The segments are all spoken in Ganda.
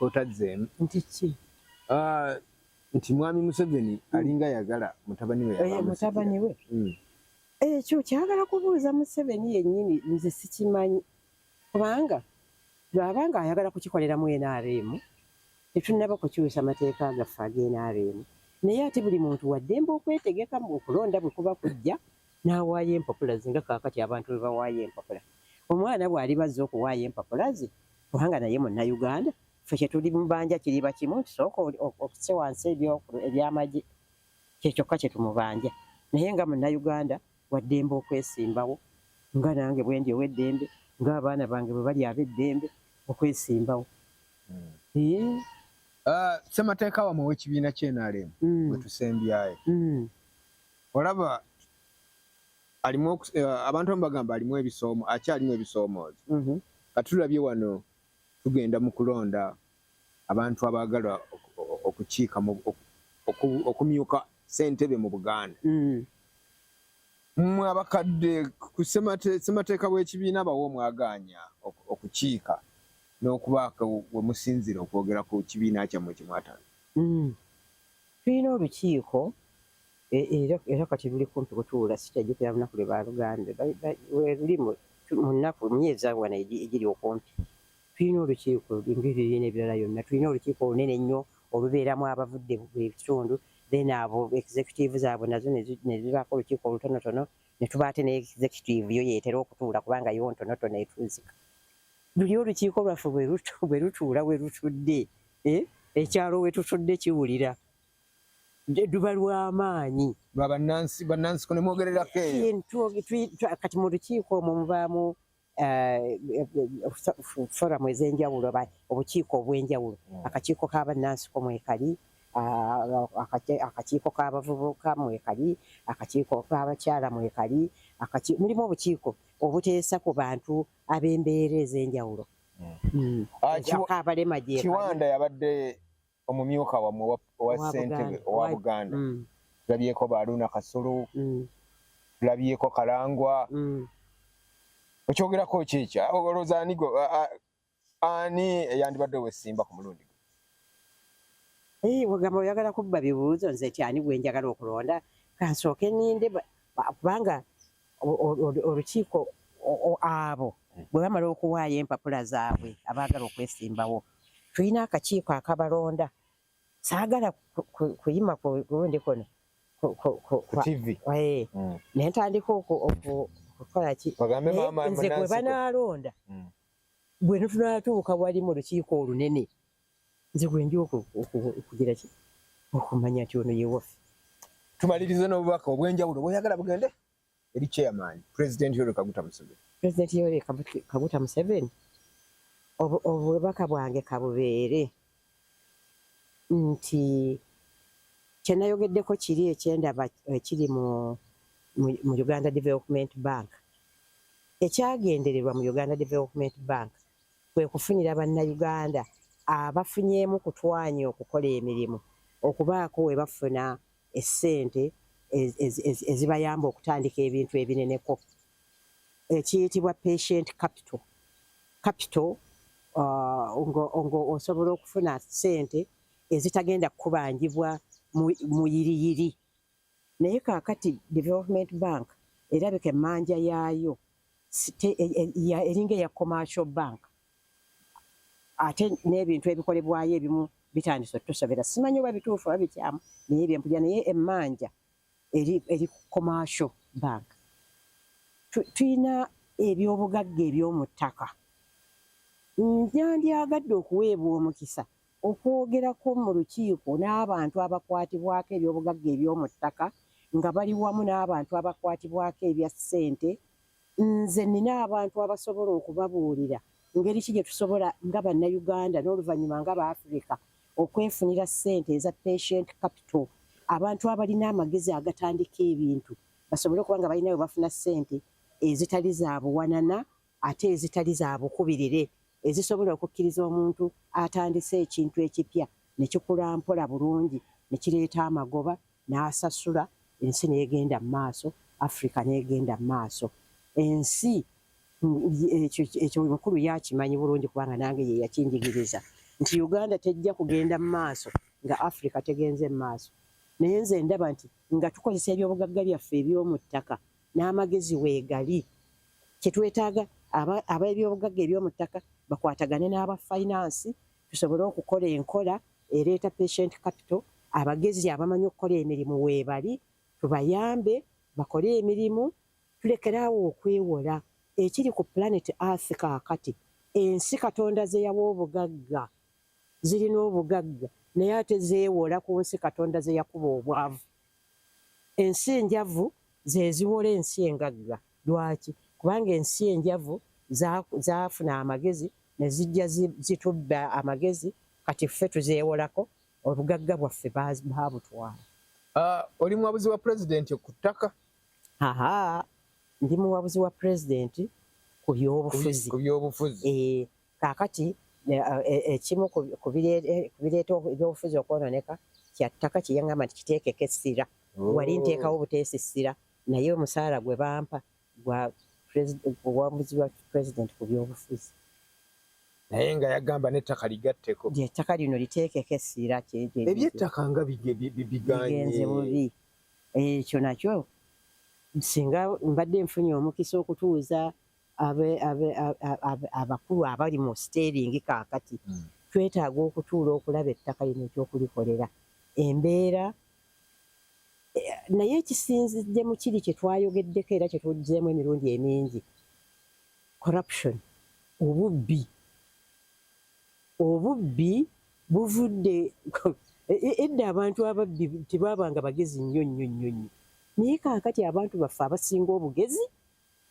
kotazem ntichi nti mwami Museveni alinga yagala mutabani we mutabani we ekyo kyagala kubuuza Museveni yennyini nze sikimanyi kubanga lwabanga ayagala kukikoleramu NRM tetunnaba kukyusa mateeka gaffe ag'NRM naye ate buli muntu waddembe okwetegeka mu okulonda bwe kuba kujja n'awaayo empapula zinga kaakati abantu bwe bawaayo empapula omwana bw'ali bazze okuwaayo empapula ze kubanga naye Munnayuganda ffe kye tuli mu bbanja kiriba kimu tusooka okuse wansi ebyamagye kyekyokka kye tumubanja naye nga Munnayuganda waddembe okwesimbawo nga nange bwe ndi ow'eddembe ng'abaana bange bwe bali ab'eddembe okwesimbawo. Ssemateeka wamwe w'ekibiina ky'NRM bwe tusembyayo olaba alimu abantu bagamba alimu ebisoomo akyalimu ebisoomoozo katulabye wano tugenda mu kulonda abantu abaagala okukiika okumyuka ssentebe mu Buganda mmwe abakadde ku ssemateeka w'ekibiina bawo omwaganya okukiika n'okubaaka we musinzira okwogera ku kibiina kyammwe kimwatana tulina olukiiko era kati luli kumpi kutuula sitajjukira lunaku lwe baaluganda luli mu nnaku myezi wana egiri okumpi tulina olukiiko ngeri n'ebirala yonna tulina olukiiko olunene ennyo olubeeramu abavudde ebitundu then abo executive zaabwe nazo ne zibaako olukiiko olutonotono ne tuba ate ne executive yo yeetera okutuula kubanga yo ntonotono etuuzika luli olukiiko lwaffe bwe lutuula we lutudde ekyalo we tutudde kiwulira luba lw'amaanyi bannansi ko ne mwogererako kati mu lukiiko omwo mubaamu foramu ez'enjawulo obukiiko obw'enjawulo akakiiko k'abannansi ko mwekali akakiiko k'abavubuka mwekali akakiiko k'abakyala mwekali mulimu obukiiko obuteesa ku bantu ab'embeera ez'enjawulo abalema gye Kiwanda yabadde omumyuka wamwe owa ssentebe owa Buganda tulabyeko Baruna Kasulu tulabyeko Kalangwa okyogerako kikya olowooza ani eyandibadde ow'essimba ku mulundi wegamba oyagala kubba bibuuzo nze ti ani gwe njagala okulonda kansooke ninde kubanga olukiiko abo bwe bamala okuwaayo empapula zaabwe abaagala okwesimbawo tulina akakiiko akabalonda saagala kuyima kulundi kono naye ntandika okukola ki nze gwe banaalonda bwe tunaatuuka wali mu lukiiko olunene nze gwe ndi okugira ki okumanya nti ono ye waffe. Tumalirize n'obubaka obw'enjawulo bw'oyagala bugende eri chairman President Yoweri Kaguta Museveni. President Yoweri Kaguta Museveni obubaka bwange kabubeere nti kyenayogeddeko kiri ekyendaba ekiri mu Uganda Development Bank ekyagendererwa mu Uganda Development Bank kwe kufunira bannayuganda abafunyeemu kutwanya okukola emirimu okubaako we bafuna essente ezibayamba okutandika ebintu ebineneko ekiyitibwa patient capital osobola okufuna ssente ezitagenda kukubangibwa mu yiriyiri naye kaakati Development Bank erabika emmanja yaayo eringa eya commercial bank ate n'ebintu ebikolebwayo ebimu bitandise otusobera simanyi oba bituufu oba bikyamu naye byempulira naye emmanja eri commercial bank tulina ebyobugagga eby'omu ttaka njandyagadde okuweebwa omukisa okwogerako mu lukiiko n'abantu abakwatibwako ebyobugagga eby'omu ttaka nga bali wamu n'abantu abakwatibwako ebya ssente nze nina abantu abasobola okubabuulira ngeri ki gye tusobola nga bannayuganda n'oluvannyuma nga Baafrika okwefunira ssente eza patient capital abantu abalina amagezi agatandika ebintu basobole okuba nga balina we bafuna ssente ezitali za buwanana ate ezitali za bukubirire ezisobola okukkiriza omuntu atandise ekintu ekipya ne kikula mpola bulungi ne kireeta amagoba n'asasula ensi n'egenda mu maaso Afrika n'egenda mu maaso ensi ekyo mukulu yakimanyi bulungi kubanga nange ye yakinjigiriza nti Uganda tejja kugenda mu maaso nga Africa tegenze mu maaso. Naye nze ndaba nti nga tukozesa ebyobugagga byaffe eby'omu ttaka n'amagezi weegali, kye twetaaga ab'ebyobugagga eby'omu ttaka bakwatagane n'aba finance tusobole okukola enkola ereeta patient capital. Abagezi abamanyi okukola emirimu weebali tubayambe bakole emirimu, tulekeraawo okwewola. Ekiri ku planet Earth kaakati, ensi Katonda ze yawa obugagga zirina obugagga naye ate zeewola ku nsi Katonda ze yakuba obwavu. Ensi enjavu ze ziwola ensi engagga. Lwaki? Kubanga ensi enjavu zaafuna amagezi ne zijja zitubba amagezi, kati ffe tuzeewolako, obugagga bwaffe baabutwala. Oli muwabuzi wa pulezidenti ku ttaka? Ndi muwabuzi wa pulezidenti ku by'obufuzi. Kaakati ekimu ku bireeta ebyobufuzi okwonooneka kya ttaka kye yangamba nti kiteekeko essira. Wali nteekawo buteesi ssira, naye omusaala gwe bampa gwa buwabuzi wa pulezidenti ku by'obufuzi. Naye nga yagamba n'ettaka ligatteko. Ettaka lino liteekeko essira. Eby'ettaka nga bigenze bubi. Ekyo nakyo singa mbadde nfunye omukisa okutuuza abakulu abali mu steeringi kaakati, twetaaga okutuula okulaba ettaka lino ekyokulikolera embeera. Naye ekisinzidde mu kiri kye twayogeddeko era kye tujjeemu emirundi emingi, corruption, obubbi buvudde edda abantu ababbi tebaabanga bagezi nnyo nnyo nnyo nnyo, naye kaakati abantu baffe abasinga obugezi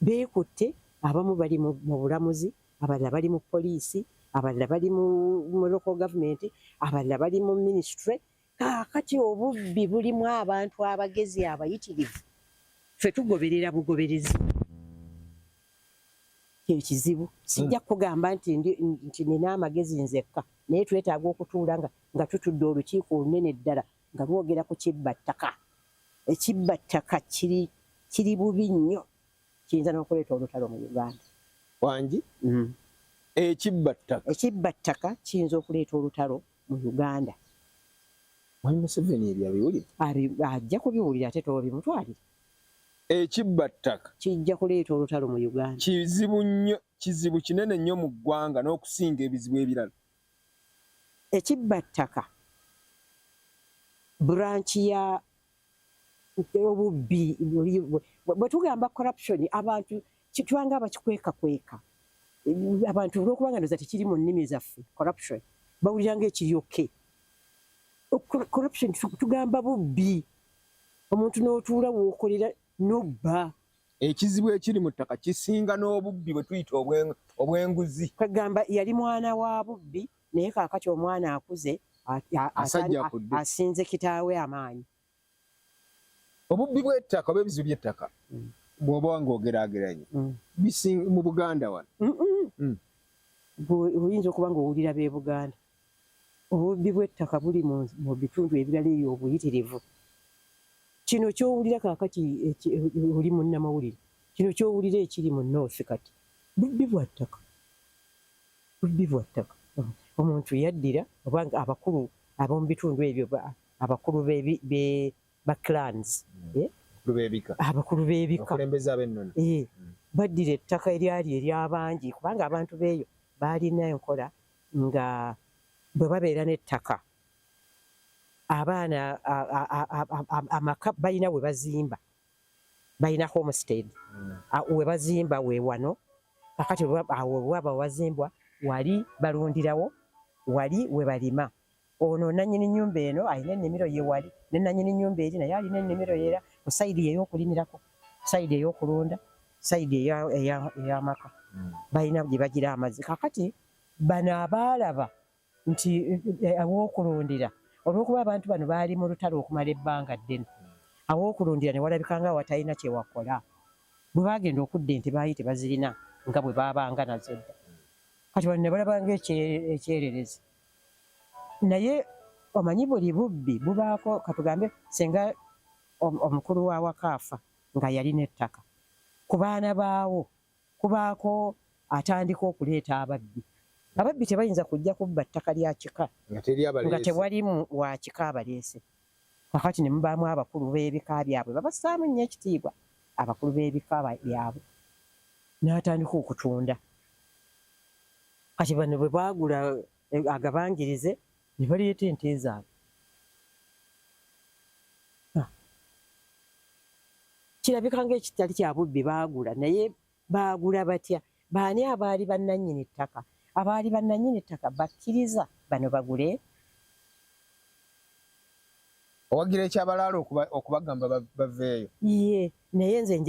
beekutte. Abamu bali mu bulamuzi, abalala bali mu poliisi, abalala bali mu local government, abalala bali mu ministry. Kaakati obubbi bulimu abantu abagezi abayitirivu, ffe tugoberera bugoberezi. Ekizibu sijja kugamba nti nina amagezi nzekka, naye twetaaga okutuula nga tutudde olukiiko olunene ddala nga lwogera ku kibbattaka. Ekibbattaka kiri bubi nnyo, kiyinza n'okuleeta olutalo mu Uganda. Wangi? Ekibbattaka kiyinza okuleeta olutalo mu Uganda. Mwami Museveni ebyo abiwulira? Ajja kubiwulira ate toobimutwalire. Ekibbattaka kijja kuleeta olutalo mu Uganda. Kizibu nnyo, kizibu kinene nnyo mu ggwanga n'okusinga ebizibu ebirala. Ekibbattaka buranki ya obubbi. Bwe tugamba corruption, abantu kitwanga abakikwekakweka. Abantu olw'okubanga ndoza tekiri mu nnimi zaffe, corruption bawuliranga ekiryoke. Corruption tugamba bubbi, omuntu n'otuula w'okolera n'obba. Ekizibu ekiri mu ttaka kisinga n'obubbi bwe tuyita obw'enguzi. Kwegamba yali mwana wa bubbi, naye kaakati omwana akuze asinze kitaawe amaanyi. Obubbi bw'ettaka oba ebizibu by'ettaka bw'oba ng'ogeraageranye mu Buganda wano. Oyinza okuba ng'owulira b'e Buganda. Obubbi bw'ettaka buli mu bitundu ebirala eyo obuyitirivu. Kino ky'owulira kaakati oli munnamawulire, kino ky'owulira ekiri mu North kati bubbi bwa ttaka. Omuntu yaddira obanga abakulu ab'omu bitundu ebyo, abakulu ba clans, abakulu b'ebika, abakulembeze ab'ennono, baddira ettaka eryali ery'abangi, kubanga abantu b'eyo baalina enkola nga bwe babeera n'ettaka, abaana amaka balina we bazimba, balina homestead, we bazimba we wano. Kakati awo bwaba wazimbwa, wali balundirawo, wali we balima. Ono nannyini nnyumba eno alina ennimiro ye wali, ne nannyini nnyumba eri naye alina ennimiro yeera ku sayidi ey'okulimirako, sayidi ey'okulunda, sayidi ey'amaka. Balina gye bagira amazzi. Kakati bano abaalaba nti aw'okulundira, olw'okuba abantu bano baali mu lutalo okumala ebbanga ddene, aw'okulundira ne walabika nga watalina kye wakola. Bwe baagenda okudda ente baali tebazirina nga bwe baabanga nazo dda. Kati bano ne balaba ng'ekyererezi. Naye omanyi buli bubbi bubaako, katugambe singa omukulu wa wakaafa nga yalina ettaka, ku baana baawo kubaako atandika okuleeta ababbi. ababbi tebayinza kujja kubba ttaka lya kika nga teri nga abaleese. tewali wa kika abaleese. Kakati ne mubaamu abakulu b'ebika byabwe babassaamu nnyo ekitiibwa abakulu b'ebika byabwe n'atandika okutunda. Kati bano bwe baagula agabangirize ne baleeta ente zaabwe. Kirabika ng'ekitali kya bubbi baagula naye baagula batya? Baani abaali bannannyini ttaka? Abaali bannannyini ttaka bakkiriza bano bagule? Owagira ekyabalaalo okubagamba baveeyo. Ye naye nze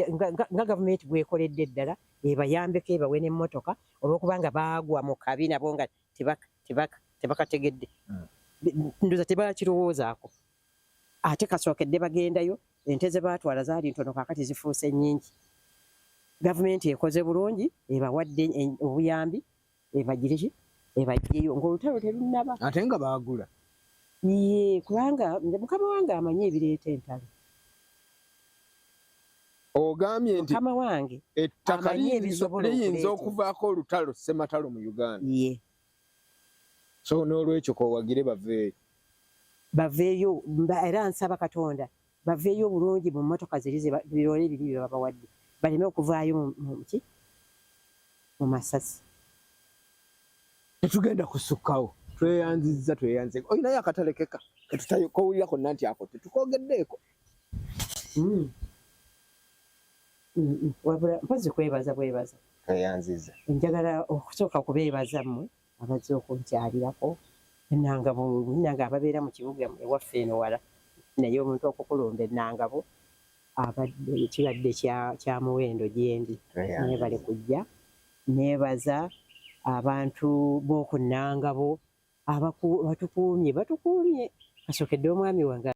nga gavumenti bwekoledde ddala ebayambeko ebawe n'emmotoka olw'okubanga baagwa mu kabi nabo nga tebakategedde. Ndoza tebakirowoozaako. Ate kasookedde bagendayo ente ze baatwala zaali ntono kaakati zifuuse nnyingi. Gavumenti ekoze bulungi ebawadde obuyambi ebagireki ebaggyeyo ng'olutalo terunnaba. Ate nga baagula. Ye kubanga mukama wange amanyi ebireeta entalo. Ogambye nti Mukama wange ettaka amanyi ebisobola liyinza okuleeta. okuvaako olutalo ssematalo mu Uganda. Ye So n'olwekyo kowagire baveeyo. baveeyo era nsaba Katonda baveeyo bulungi mu mmotoka ziri birole biri bye babawadde baleme okuvaayo mu masasi. Tetugenda kusukkawo. Tweyanzizza. Olinayo akatalekeka ketutayokowulira konna nti ako tetukogeddeeko. Wabula mpozi kwebaza. Tweyanzizza. Njagala okusooka kubeebaza mmwe abazze okunkyalirako ennangabo ababeera mu kibuga ewaffe eno wala naye omuntu okukulumba ennangabo abadde kibadde kya muwendo gyendi. Neebale kujja neebaza abantu b'oku nnangabo batukuumye kasookedde omwami wange